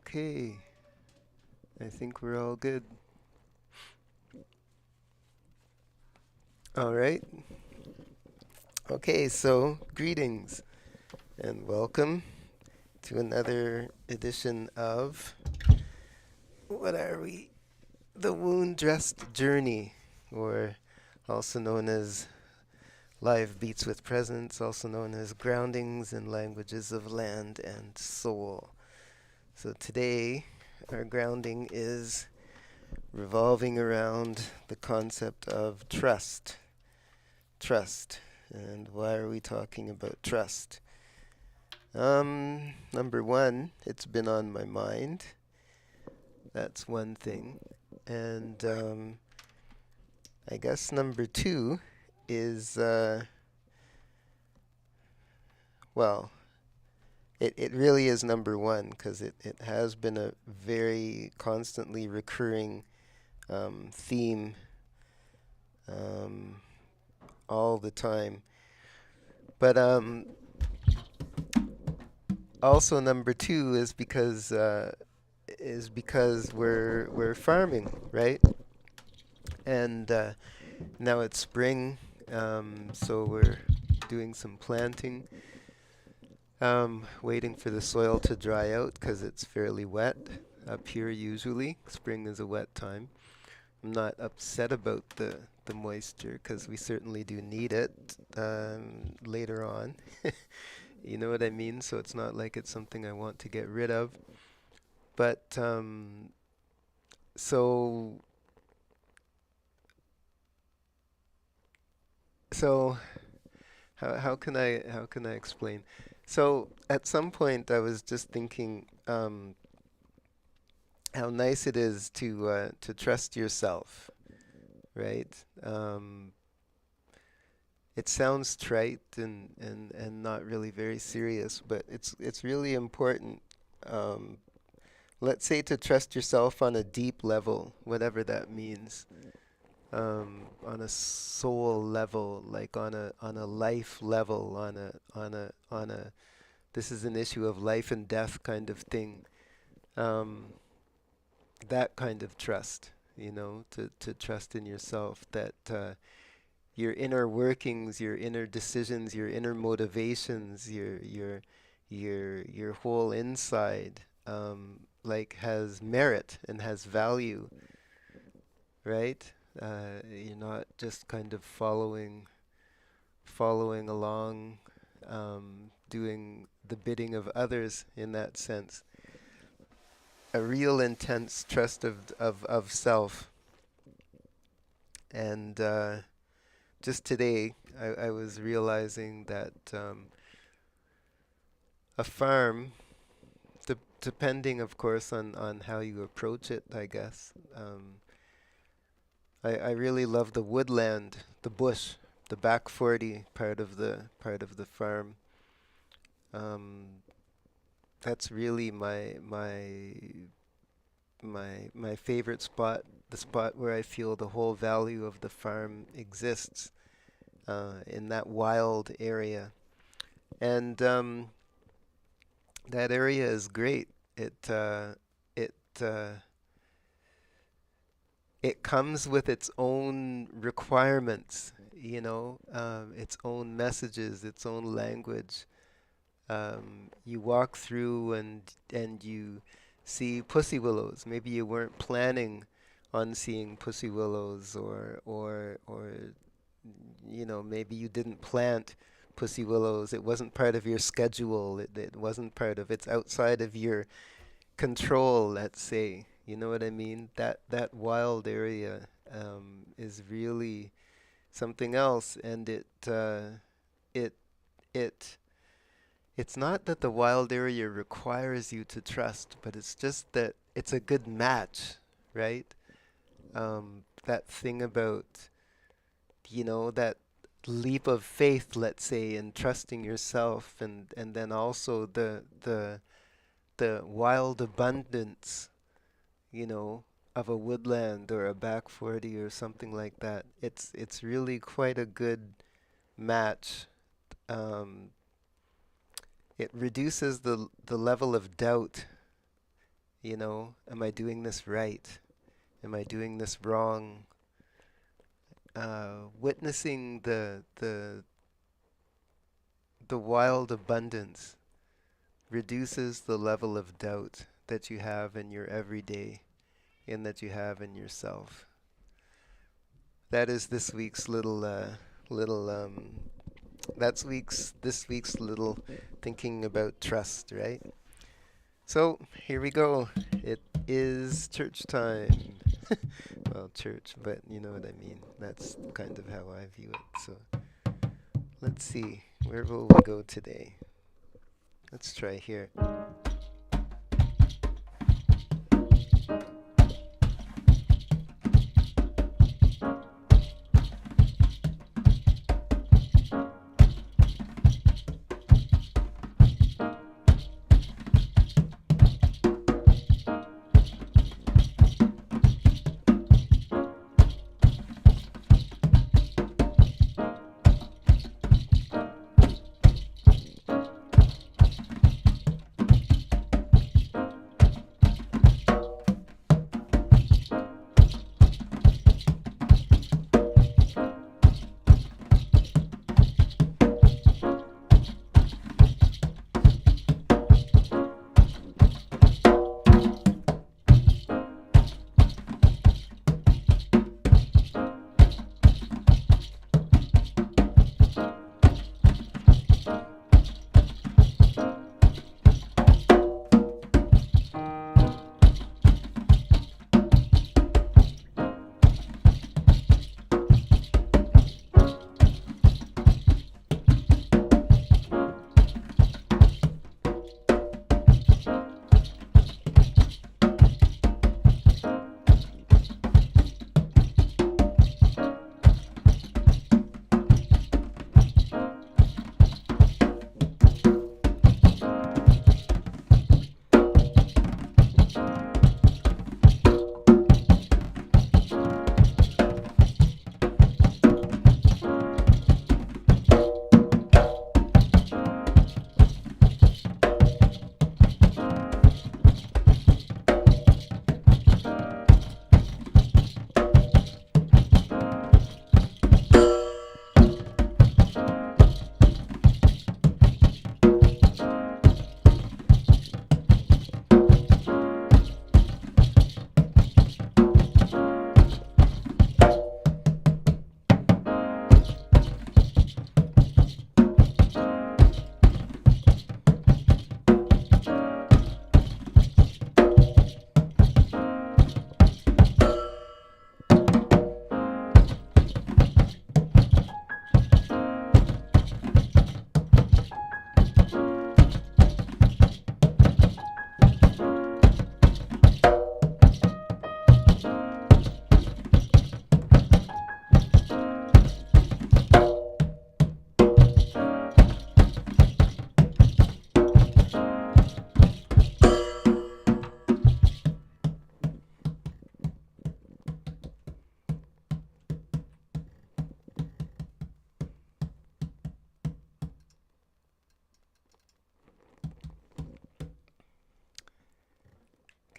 Okay, I think we're all good. All right. Okay, so greetings and welcome to another edition of what are we? The Wound Dressed Journey, or also known as Live Beats with Presence, also known as Groundings in Languages of Land and Soul. So today, our grounding is revolving around the concept of trust. Trust. And why are we talking about trust? Number one, it's been on my mind. That's one thing. And I guess number two is, well, it really is number one because it has been a very constantly recurring theme um, all the time. But also number two is because we're farming, right? And now it's spring, so we're doing some planting, waiting for the soil to dry out because it's fairly wet up here usually. Spring is a wet time. I'm not upset about the moisture because we certainly do need it later on. You know what I mean? So it's not like it's something I want to get rid of. But so so how can I explain? So at some point I was just thinking how nice it is to trust yourself, right? It sounds trite and not really very serious, but it's really important. Um, let's say to trust yourself on a deep level, whatever that means. On a soul level, like on a life level, on a this is an issue of life and death kind of thing. Um, that kind of trust, to trust in yourself that your inner workings, your inner decisions, your inner motivations, your whole inside, like has merit and has value, right? You're not just kind of following along, doing the bidding of others in that sense. A real intense trust of self. And just today, I was realizing that a farm, depending, of course, on how you approach it, I guess. I really love the woodland, the bush, the back 40 part of the farm. Um, that's really my favorite spot, the spot where I feel the whole value of the farm exists, in that wild area. And that area is great. It uh, it uh, it comes with its own requirements, its own messages, its own language. You walk through and you see pussy willows. Maybe you weren't planning on seeing pussy willows, or maybe you didn't plant pussy willows. It wasn't part of your schedule. It wasn't part of. It's outside of your control, let's say. You know what I mean? That wild area is really something else, and it it it's not that the wild area requires you to trust, but it's just that it's a good match, right? That thing about, that leap of faith, let's say, in trusting yourself, and then also the wild abundance, you know, of a woodland or a back 40 or something like that. It's really quite a good match. It reduces the level of doubt You know, am I doing this right? Am I doing this wrong? Witnessing the wild abundance reduces the level of doubt that you have in your everyday and that you have in yourself. That is this week's little this week's little thinking about trust, right? So here we go. It is church time. Well, church, but you know what I mean. That's kind of how I view it. So let's see. Where will we go today? Let's try here.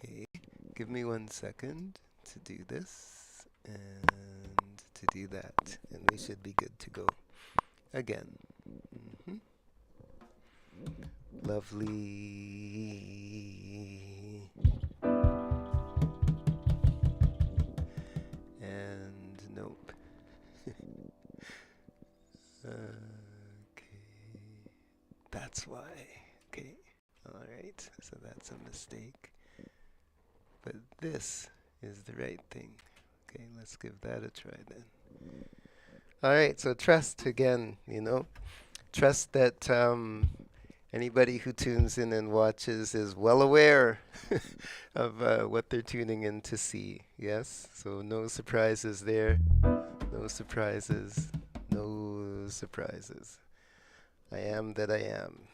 Okay, give me 1 second to do this and to do that, and we should be good to go again. hmm Lovely. And nope. Okay, that's why. Okay, all right, so that's a mistake. But this is the right thing. Okay, let's give that a try then. All right, so trust again, you know. Trust that anybody who tunes in and watches is well aware of what they're tuning in to see. Yes, so no surprises there. No surprises. No surprises. I am that I am.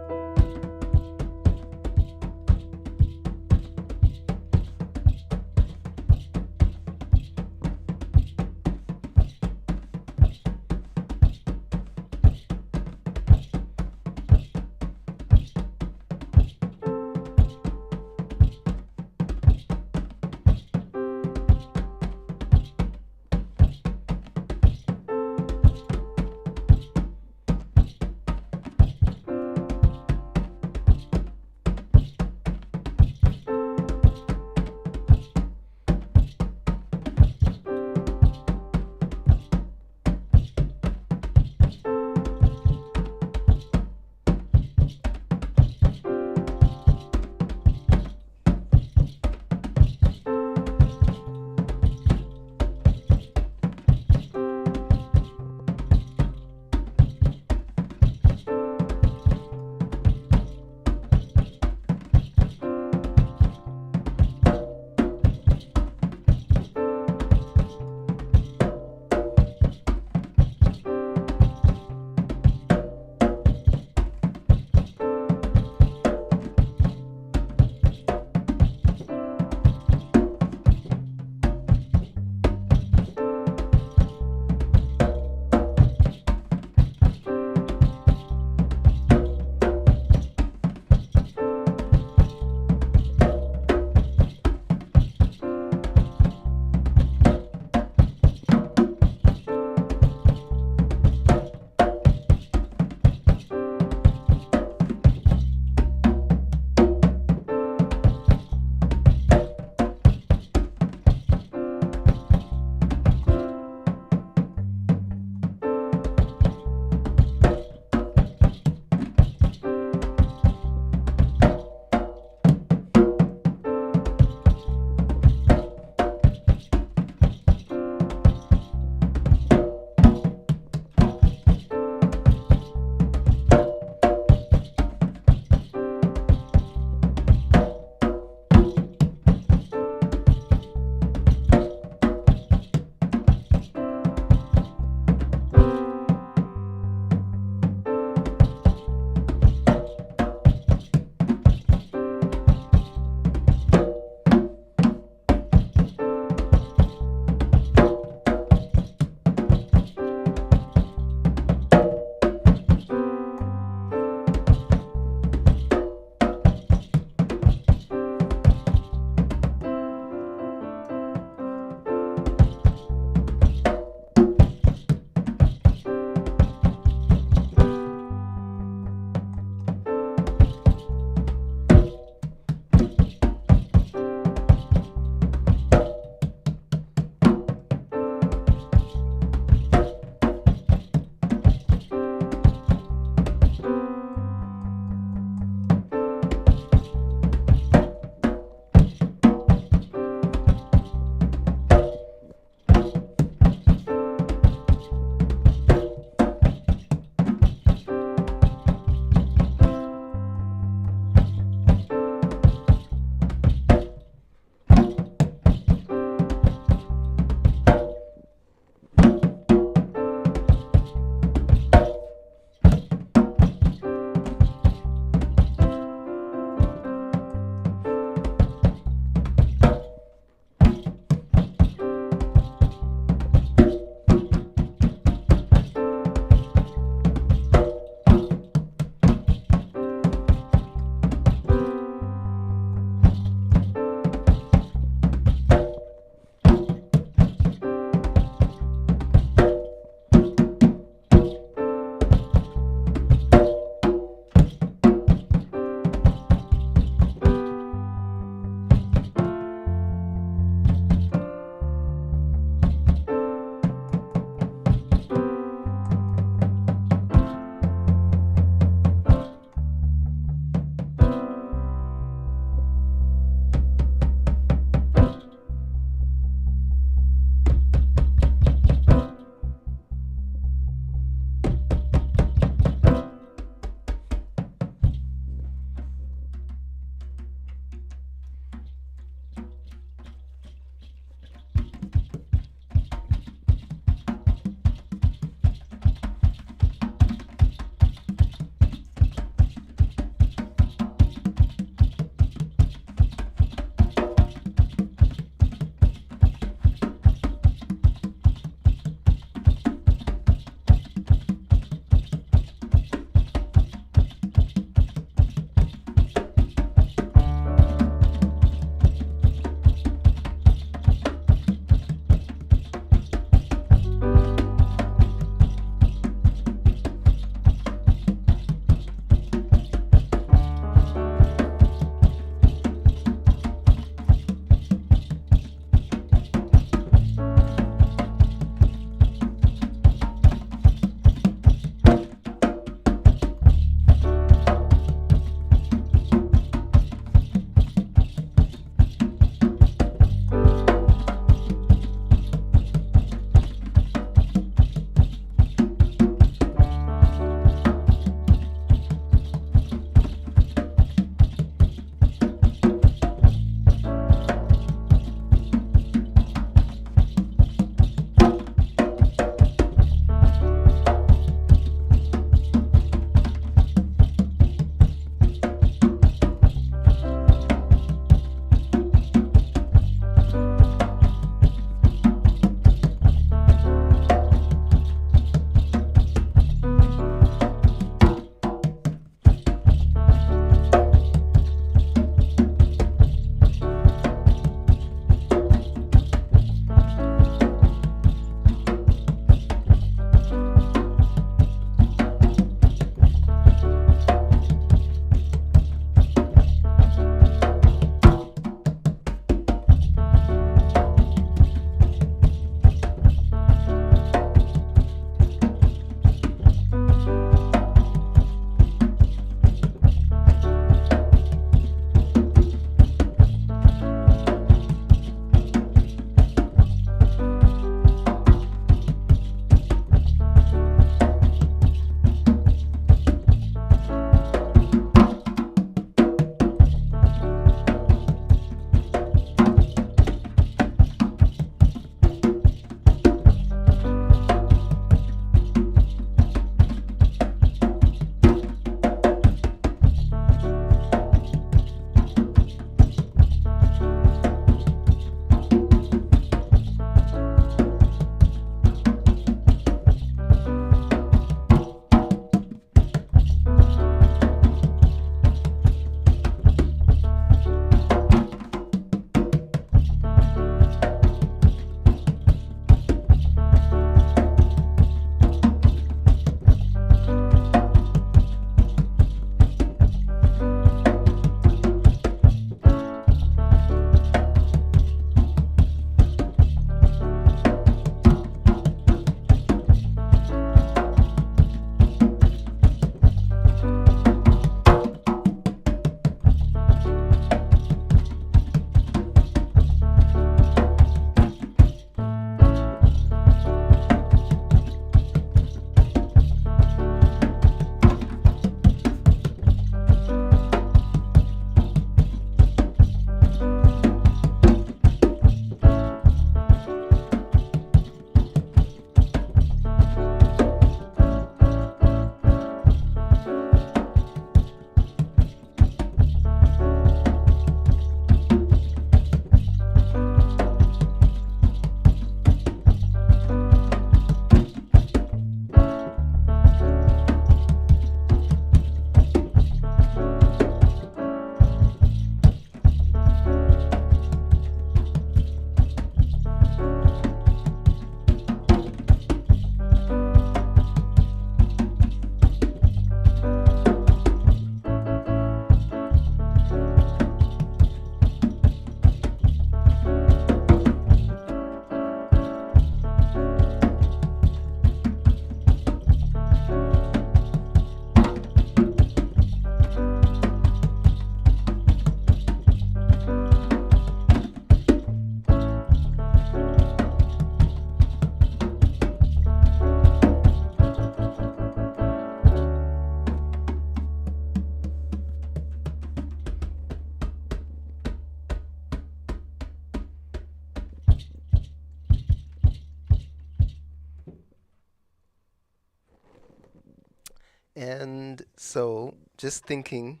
And so, just thinking,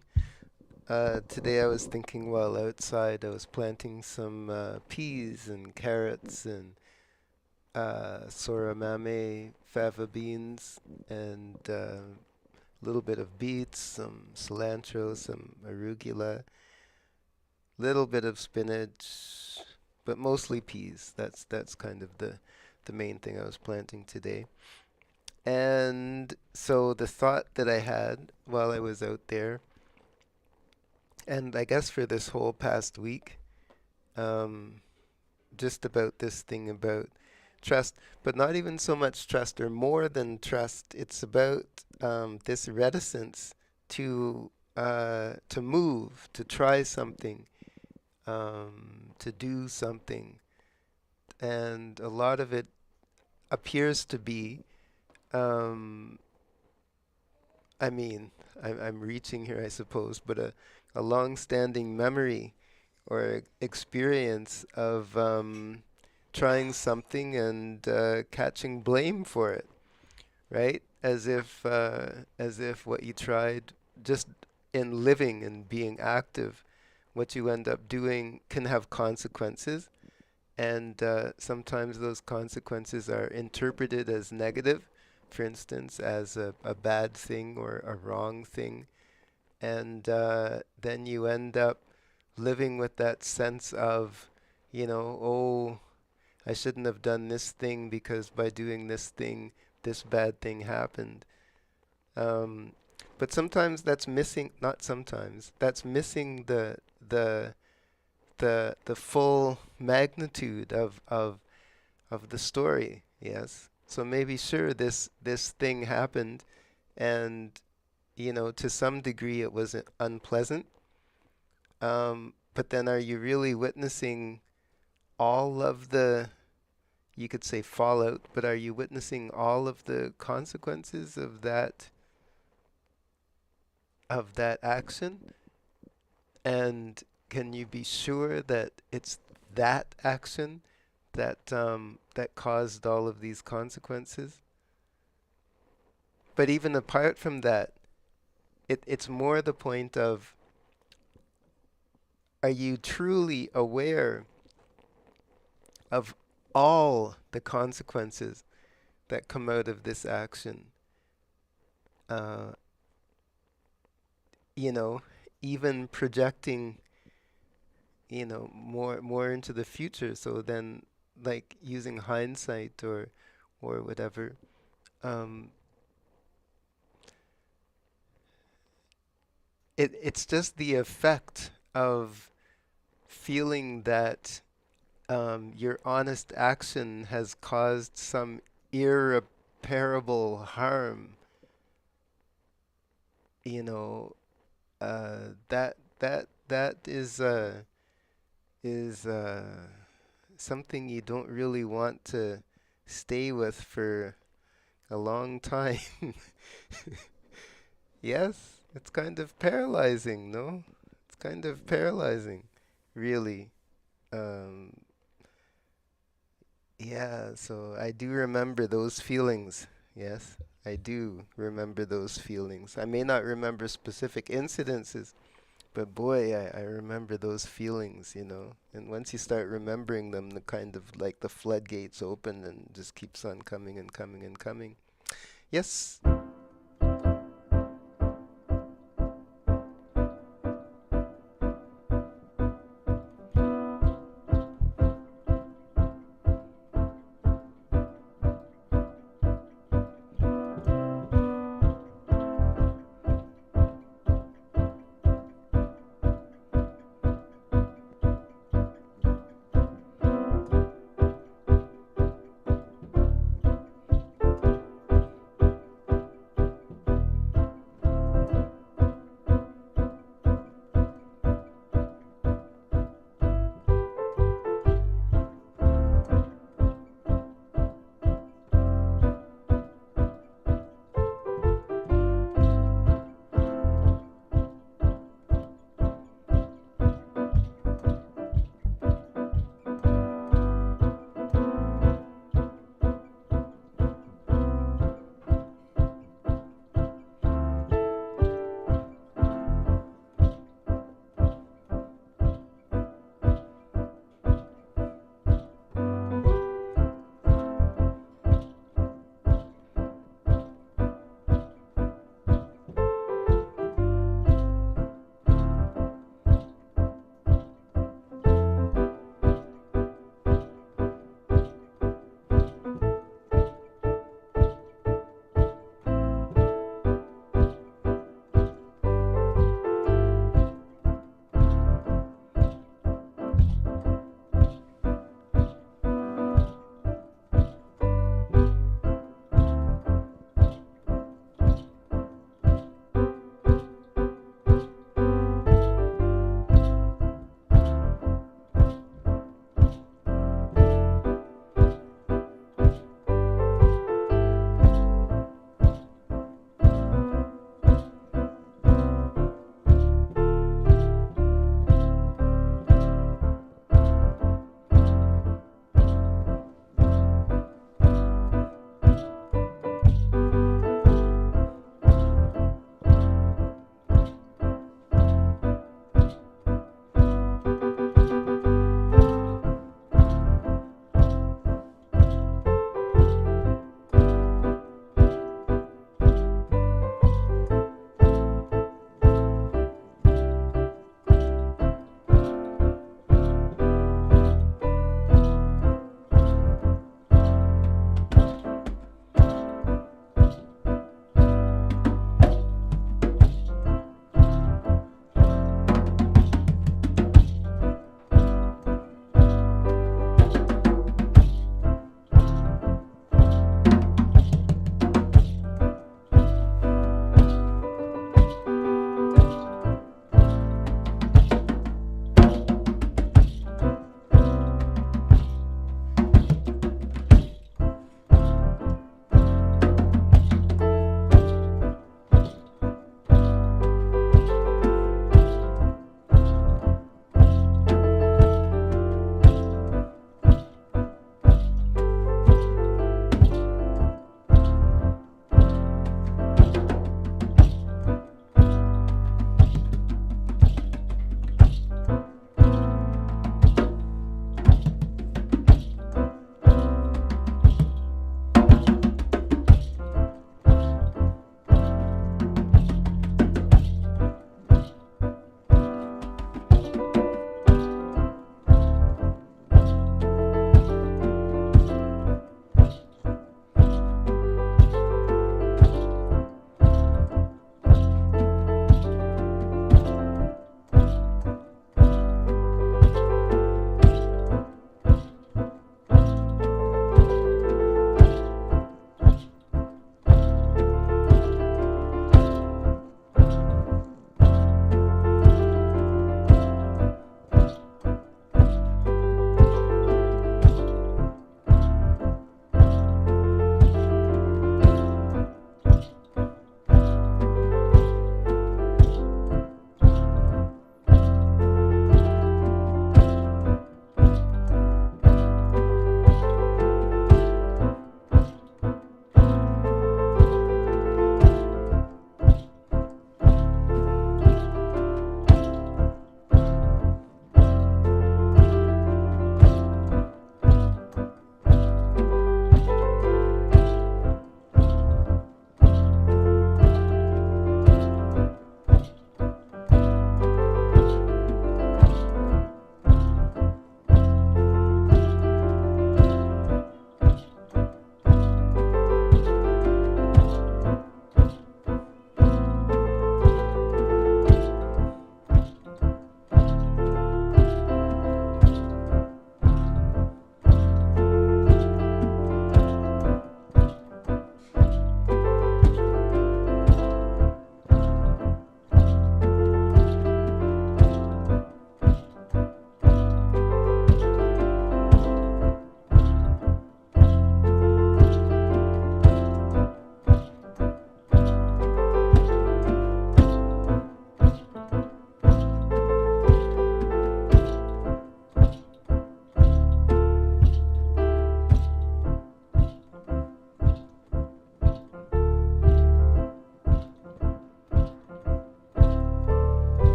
today I was thinking while outside, I was planting some peas and carrots and soramame, fava beans, and a little bit of beets, some cilantro, some arugula, little bit of spinach, but mostly peas. That's kind of the main thing I was planting today. And so the thought that I had while I was out there, and I guess for this whole past week, um, just about this thing about trust, but not even so much trust or more than trust. It's about this reticence to move, to try something, to do something, and a lot of it appears to be. Um, I mean, I'm reaching here, I suppose, but a long-standing memory or experience of trying something and catching blame for it, right? As if what you tried just in living and being active, what you end up doing can have consequences, and sometimes those consequences are interpreted as negative, for instance, as a bad thing or a wrong thing, and then you end up living with that sense of, oh, I shouldn't have done this thing because by doing this thing, this bad thing happened. Um, but sometimes that's missing, not sometimes, that's missing the the full magnitude of the story. Yes. So maybe sure this thing happened, and to some degree it was unpleasant. But then are you really witnessing all of the, you could say, fallout, but are you witnessing all of the consequences of that action? And can you be sure that it's that action that caused all of these consequences? But even apart from that, it's more the point of, are you truly aware of all the consequences that come out of this action? Uh, you know, even projecting, more into the future. So then, like using hindsight or whatever, um, it's just the effect of feeling that your honest action has caused some irreparable harm. You know, that is something you don't really want to stay with for a long time. Yes, it's kind of paralyzing, no? It's kind of paralyzing, really. Um, yeah, so I do remember those feelings. Yes, I do remember those feelings. I may not remember specific incidences, but boy, I remember those feelings. And once you start remembering them, the kind of like the floodgates open and just keeps on coming and coming and coming. Yes.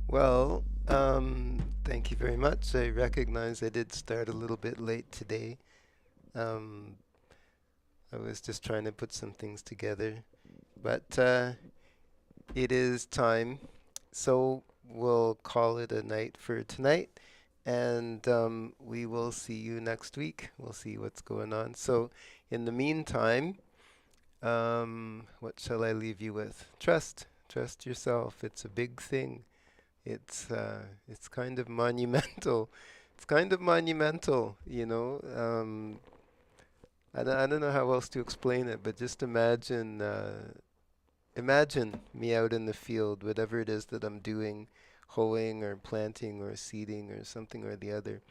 Well, thank you very much. I recognize I did start a little bit late today. Um, I was just trying to put some things together, but it is time. So we'll call it a night for tonight, and we will see you next week. We'll see what's going on. So in the meantime, what shall I leave you with? Trust. Trust yourself. It's a big thing. It's kind of monumental. It's kind of monumental, you know. I don't know how else to explain it, but just imagine me out in the field, whatever it is that I'm doing, hoeing or planting or seeding or something or the other,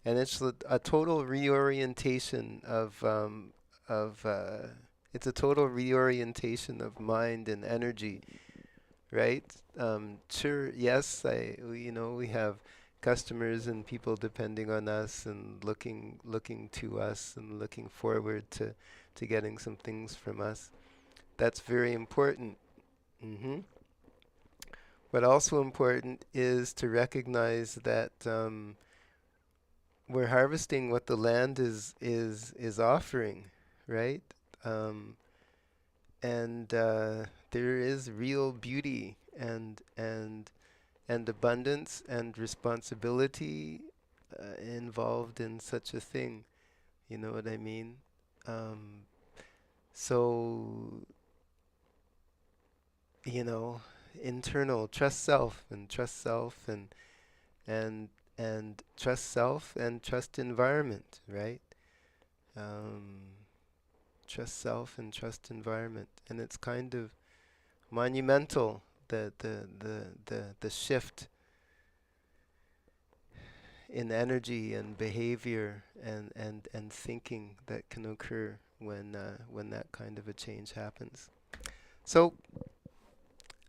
and it's a total reorientation of it's a total reorientation of mind and energy, right? Sure, yes, we have customers and people depending on us and looking to us and looking forward to getting some things from us. That's very important. hmm But also important is to recognize that we're harvesting what the land is offering, right? Um, and there is real beauty and abundance and responsibility involved in such a thing. You know what I mean? Um, so, you know, internal trust self and trust self and and trust self and trust environment, right? Um, trust self and trust environment, and it's kind of monumental the shift in energy and behavior and thinking that can occur when that kind of a change happens. So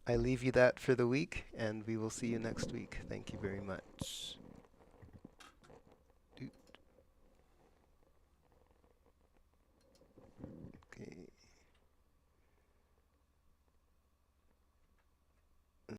I leave you that for the week, and we will see you next week. Thank you very much.